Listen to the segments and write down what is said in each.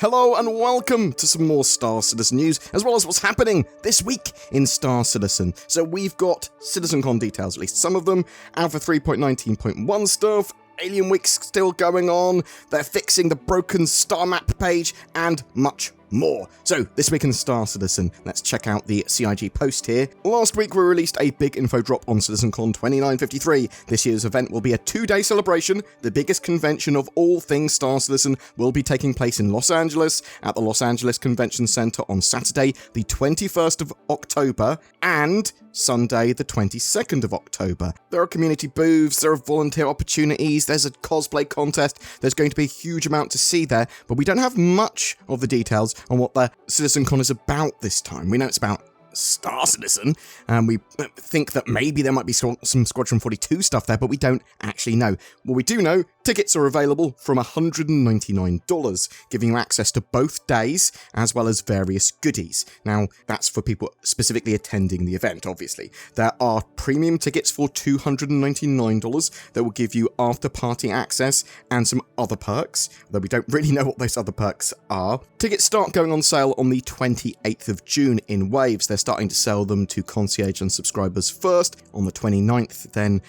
Hello and welcome to some more Star Citizen news, as well as what's happening this week in Star Citizen. So we've got CitizenCon details, at least some of them, Alpha 3.19.1 stuff, Alien Week's still going on, they're fixing the broken star map page, and much more. So, this week in Star Citizen, let's check out the CIG post here. Last week we released a big info drop on CitizenCon 2953. This year's event will be a 2-day celebration. The biggest convention of all things Star Citizen will be taking place in Los Angeles at the Los Angeles Convention Center on Saturday, the 21st of October, and Sunday, the 22nd of October. There are community booths, there are volunteer opportunities, there's a cosplay contest, there's going to be a huge amount to see there, but we don't have much of the details on what the CitizenCon is about this time. We know it's about Star Citizen, and we think that maybe there might be some Squadron 42 stuff there, but we don't actually know. What we do know, tickets are available from $199, giving you access to both days, as well as various goodies. Now, that's for people specifically attending the event, obviously. There are premium tickets for $299 that will give you after-party access and some other perks, though we don't really know what those other perks are. Tickets start going on sale on the 28th of June in waves. They're starting to sell them to concierge and subscribers first on the 29th, then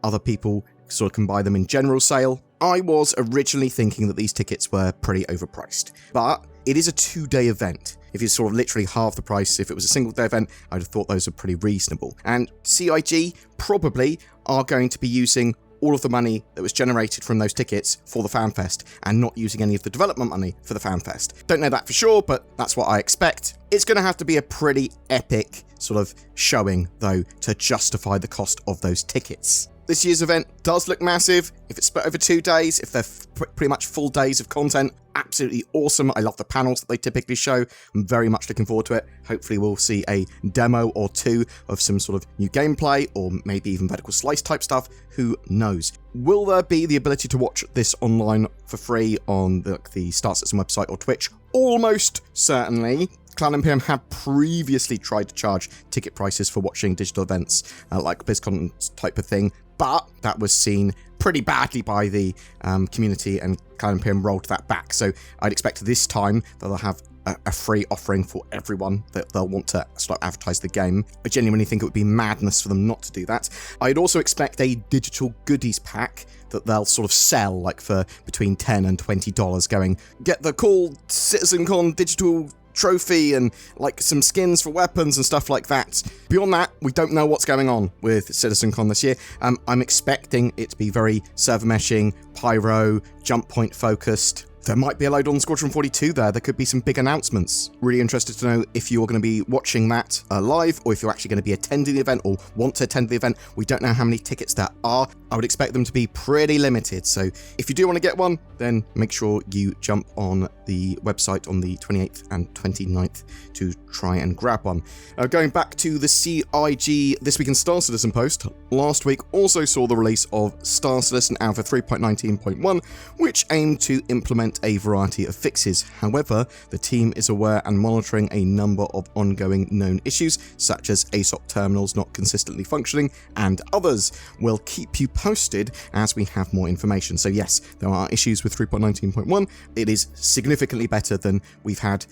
other people sort of can buy them in general sale. I was originally thinking that these tickets were pretty overpriced, but it is a 2-day event. If it's sort of literally half the price, if it was a single day event, I'd have thought those are pretty reasonable. And CIG probably are going to be using all of the money that was generated from those tickets for the FanFest and not using any of the development money for the FanFest. Don't know that for sure, but that's what I expect. It's going to have to be a pretty epic sort of showing, though, to justify the cost of those tickets. This year's event does look massive. If it's split over 2 days, if they're pretty much full days of content, absolutely awesome. I love the panels that they typically show. I'm very much looking forward to it. Hopefully we'll see a demo or two of some sort of new gameplay, or maybe even vertical slice type stuff. Who knows? Will there be the ability to watch this online for free on the Star Citizen website or Twitch? Almost certainly. Cloud Imperium have previously tried to charge ticket prices for watching digital events, like BlizzCon type of thing, but that was seen pretty badly by the community, and Cloud Imperium rolled that back. So I'd expect this time that they'll have a free offering for everyone that they'll want to start advertise the game. I genuinely think it would be madness for them not to do that. I'd also expect a digital goodies pack that they'll sort of sell like for between $10 and $20, going, get the cool CitizenCon digital trophy and like some skins for weapons and stuff like that. Beyond that, we don't know what's going on with CitizenCon this year. I'm expecting it to be very server meshing, pyro, jump point focused. There might be a load on Squadron 42 there. There could be some big announcements. Really interested to know if you're going to be watching that live, or if you're actually going to be attending the event or want to attend the event. We don't know how many tickets there are. I would expect them to be pretty limited. So if you do want to get one, then make sure you jump on the website on the 28th and 29th to try and grab one. Going back to the CIG This Week in Star Citizen post, last week also saw the release of Star Citizen Alpha 3.19.1, which aimed to implement a variety of fixes. However, the team is aware and monitoring a number of ongoing known issues, such as ASOP terminals not consistently functioning, and others. We'll keep you posted as we have more information. So yes, there are issues with 3.19.1. It is significantly better than we've had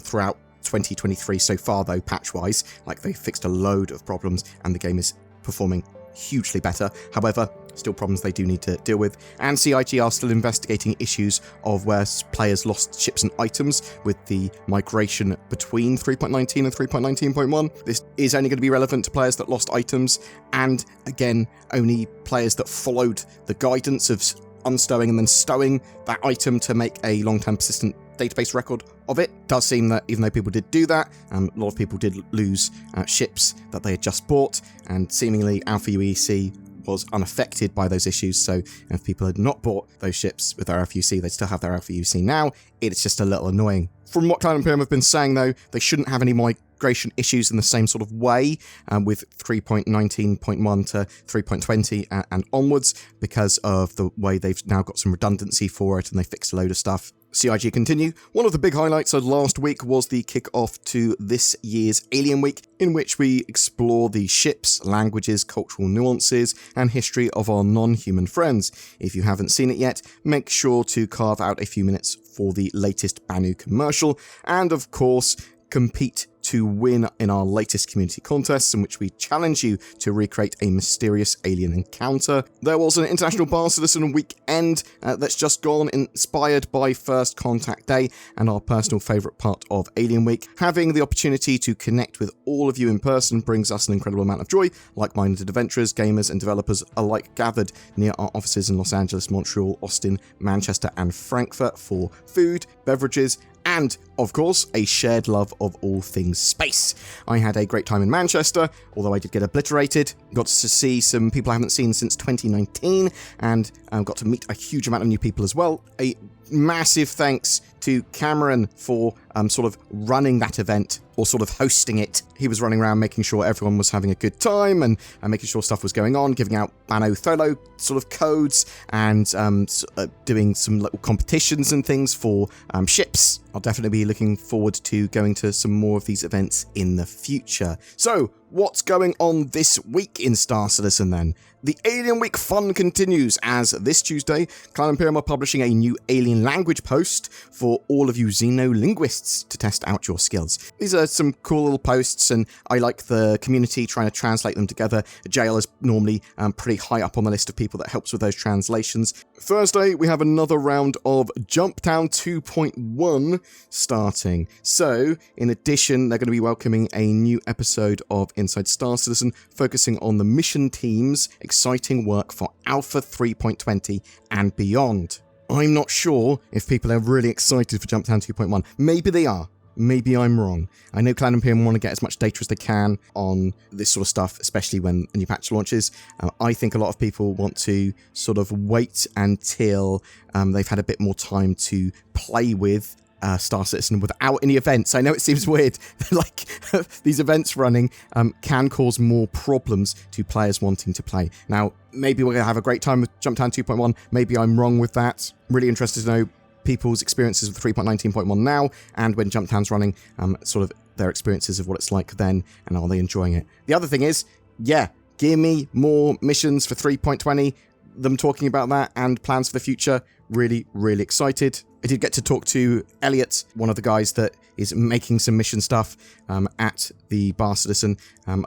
throughout 2023 so far, though, patch-wise. Like, they fixed a load of problems and the game is performing hugely better. However, still problems they do need to deal with, and CIG are still investigating issues of where players lost ships and items with the migration between 3.19 and 3.19.1. This is only going to be relevant to players that lost items, and again, only players that followed the guidance of unstowing and then stowing that item to make a long-term persistent database record of it. Does seem that even though people did do that, a lot of people did lose ships that they had just bought, and seemingly Alpha UEC was unaffected by those issues. So if people had not bought those ships with their Alpha UEC, they still have their Alpha UEC now. It's just a little annoying. From what Cloud Imperium have been saying, though, they shouldn't have any migration issues in the same sort of way with 3.19.1 to 3.20 and onwards, because of the way they've now got some redundancy for it and they fixed a load of stuff. CIG continue. One of the big highlights of last week was the kick-off to this year's Alien Week, in which we explore the ships, languages, cultural nuances, and history of our non-human friends. If you haven't seen it yet, make sure to carve out a few minutes for the latest Banu commercial, and of course, compete to win in our latest community contests in which we challenge you to recreate a mysterious alien encounter. There was an International Bar Citizen weekend that's just gone, inspired by First Contact Day and our personal favourite part of Alien Week. Having the opportunity to connect with all of you in person brings us an incredible amount of joy. Like-minded adventurers, gamers and developers alike gathered near our offices in Los Angeles, Montreal, Austin, Manchester and Frankfurt for food, beverages, and, of course, a shared love of all things space. I had a great time in Manchester, although I did get obliterated. Got to see some people I haven't seen since 2019, and got to meet a huge amount of new people as well. A massive thanks to Cameron for sort of running that event, or sort of hosting it. He was running around making sure everyone was having a good time and making sure stuff was going on, giving out Bano Tholo sort of codes and doing some little competitions and things for ships. I'll definitely be looking forward to going to some more of these events in the future. So, what's going on this week in Star Citizen then? The Alien Week fun continues as this Tuesday, Cloud Imperium are publishing a new alien language post for all of you xenolinguists to test out your skills. These are some cool little posts, and I like the community trying to translate them together. JL is normally pretty high up on the list of people that helps with those translations. Thursday, we have another round of Jumptown 2.1 starting. So, in addition, they're going to be welcoming a new episode of Inside Star Citizen, focusing on the mission team's exciting work for Alpha 3.20 and beyond. I'm not sure if people are really excited for Jumptown 2.1. Maybe they are. Maybe I'm wrong. I know Cloud Imperium want to get as much data as they can on this sort of stuff, especially when a new patch launches. I think a lot of people want to sort of wait until they've had a bit more time to play with Star Citizen without any events. I know it seems weird, like these events running can cause more problems to players wanting to play. Now, maybe we're going to have a great time with Jumptown 2.1. Maybe I'm wrong with that. Really interested to know people's experiences with 3.19.1 now, and when Jumptown's running, sort of their experiences of what it's like then, and are they enjoying it. The other thing is, yeah, give me more missions for 3.20, them talking about that, and plans for the future. Really, really excited. I did get to talk to Elliot, one of the guys that is making some mission stuff at the Bar Citizen.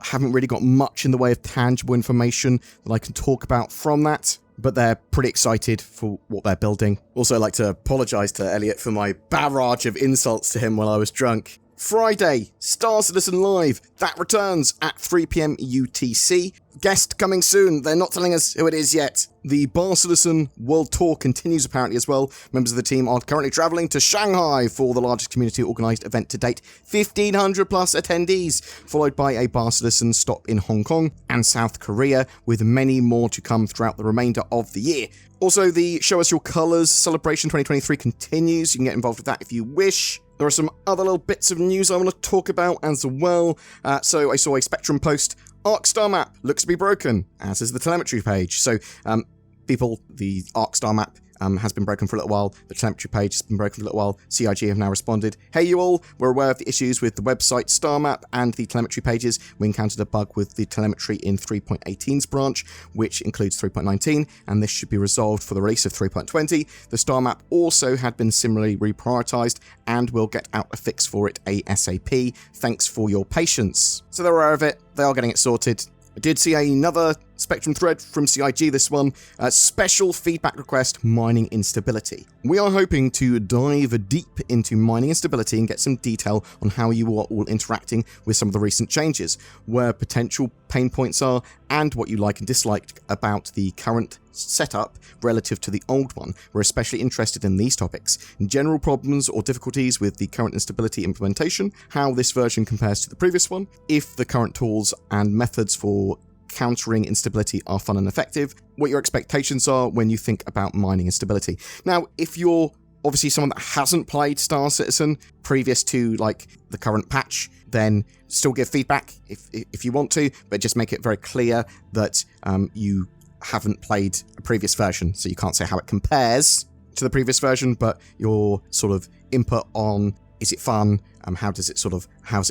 Haven't really got much in the way of tangible information that I can talk about from that, but they're pretty excited for what they're building. Also, I'd like to apologise to Elliot for my barrage of insults to him while I was drunk. Friday, Star Citizen Live. That returns at 3 PM UTC. Guest coming soon. They're not telling us who it is yet. The Bar Citizen World Tour continues apparently as well. Members of the team are currently travelling to Shanghai for the largest community-organised event to date. 1,500 plus attendees, followed by a Bar Citizen stop in Hong Kong and South Korea, with many more to come throughout the remainder of the year. Also, the Show Us Your Colours celebration 2023 continues. You can get involved with that if you wish. There are some other little bits of news I want to talk about as well. So I saw a Spectrum post. Arc Star map looks to be broken, as is the telemetry page. So the Arc Star map has been broken for a little while. The telemetry page has been broken for a little while. CIG have now responded. Hey you all, we're aware of the issues with the website Star Map and the telemetry pages. We encountered a bug with the telemetry in 3.18's branch, which includes 3.19, and this should be resolved for the release of 3.20. The Star Map also had been similarly reprioritized, and we'll get out a fix for it ASAP. Thanks for your patience. So they're aware of it. They are getting it sorted. I did see another Spectrum thread from CIG, this one, special feedback request, mining instability. We are hoping to dive deep into mining instability and get some detail on how you are all interacting with some of the recent changes, where potential pain points are, and what you like and dislike about the current setup relative to the old one. We're especially interested in these topics: general problems or difficulties with the current instability implementation, how this version compares to the previous one, if the current tools and methods for countering instability are fun and effective, what your expectations are when you think about mining instability. Now, if you're obviously someone that hasn't played Star Citizen previous to like the current patch, then still give feedback if you want to, but just make it very clear that you haven't played a previous version, so you can't say how it compares to the previous version, but your sort of input on Is it fun? How does it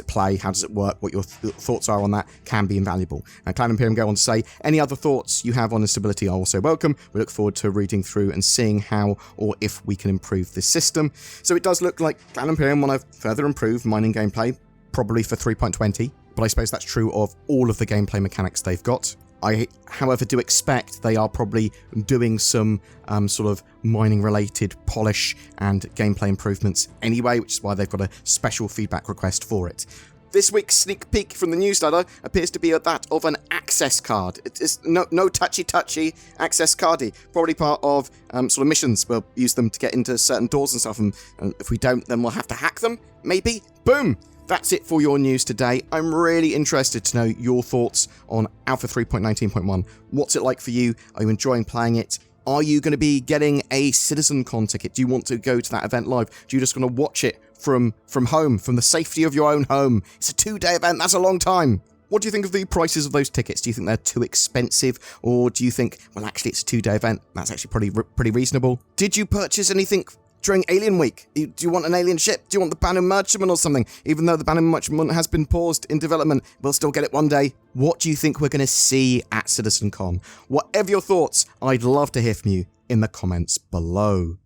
play? How does it work? What your thoughts are on that can be invaluable. Cloud Imperium go on to say, any other thoughts you have on instability are also welcome. We look forward to reading through and seeing how or if we can improve this system. So it does look like Cloud Imperium want to further improve mining gameplay, probably for 3.20, but I suppose that's true of all of the gameplay mechanics they've got. I, however, do expect they are probably doing some sort of mining-related polish and gameplay improvements anyway, which is why they've got a special feedback request for it. This week's sneak peek from the newsletter appears to be that of an access card. It's no touchy access cardy. Probably part of sort of missions. We'll use them to get into certain doors and stuff, and if we don't, then we'll have to hack them, maybe. Boom! That's it for your news today. I'm really interested to know your thoughts on Alpha 3.19.1. What's it like for you? Are you enjoying playing it? Are you going to be getting a CitizenCon ticket? Do you want to go to that event live? Do you just going to watch it from home, from the safety of your own home? It's a 2-day event. That's a long time. What do you think of the prices of those tickets? Do you think they're too expensive? Or do you think, well, actually, it's a 2-day event. That's actually pretty reasonable. Did you purchase anything during Alien Week? Do you want an alien ship? Do you want the Banner Merchantman or something? Even though the Banner Merchantman has been paused in development, we'll still get it one day. What do you think we're going to see at CitizenCon? Whatever your thoughts, I'd love to hear from you in the comments below.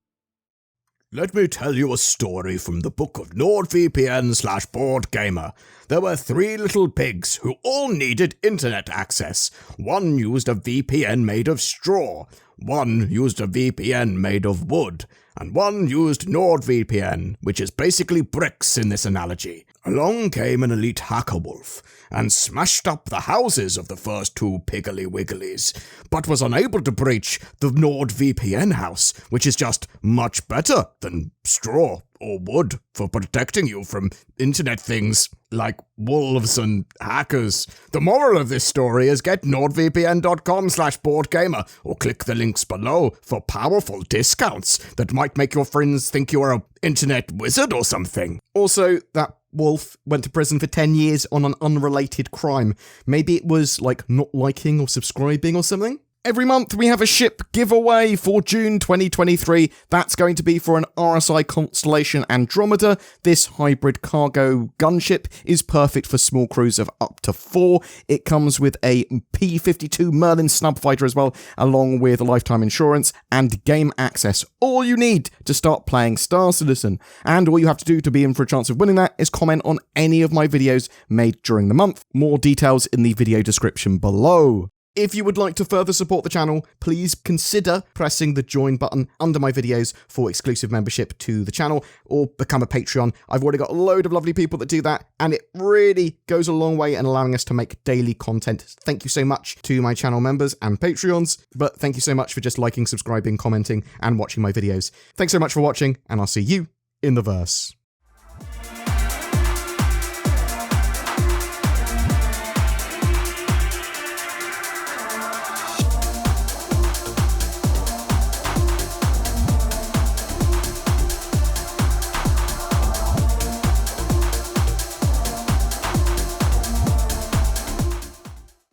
Let me tell you a story from the book of NordVPN/BoredGamer. There were 3 little pigs who all needed internet access. One used a VPN made of straw, one used a VPN made of wood, and one used NordVPN, which is basically bricks in this analogy. Along came an elite hacker wolf, and smashed up the houses of the first 2 Piggly Wigglies, but was unable to breach the NordVPN house, which is just much better than straw or wood for protecting you from internet things like wolves and hackers. The moral of this story is get nordvpn.com/boredgamer or click the links below for powerful discounts that might make your friends think you're an internet wizard or something. Also, that wolf went to prison for 10 years on an unrelated crime. Maybe it was like not liking or subscribing or something? Every month we have a ship giveaway for June 2023. That's going to be for an RSI Constellation Andromeda. This hybrid cargo gunship is perfect for small crews of up to 4. It comes with a P-52 Merlin snubfighter as well, along with lifetime insurance and game access. All you need to start playing Star Citizen. And all you have to do to be in for a chance of winning that is comment on any of my videos made during the month. More details in the video description below. If you would like to further support the channel, please consider pressing the join button under my videos for exclusive membership to the channel, or become a Patreon. I've already got a load of lovely people that do that, and it really goes a long way in allowing us to make daily content. Thank you so much to my channel members and Patreons, but thank you so much for just liking, subscribing, commenting, and watching my videos. Thanks so much for watching, and I'll see you in the verse.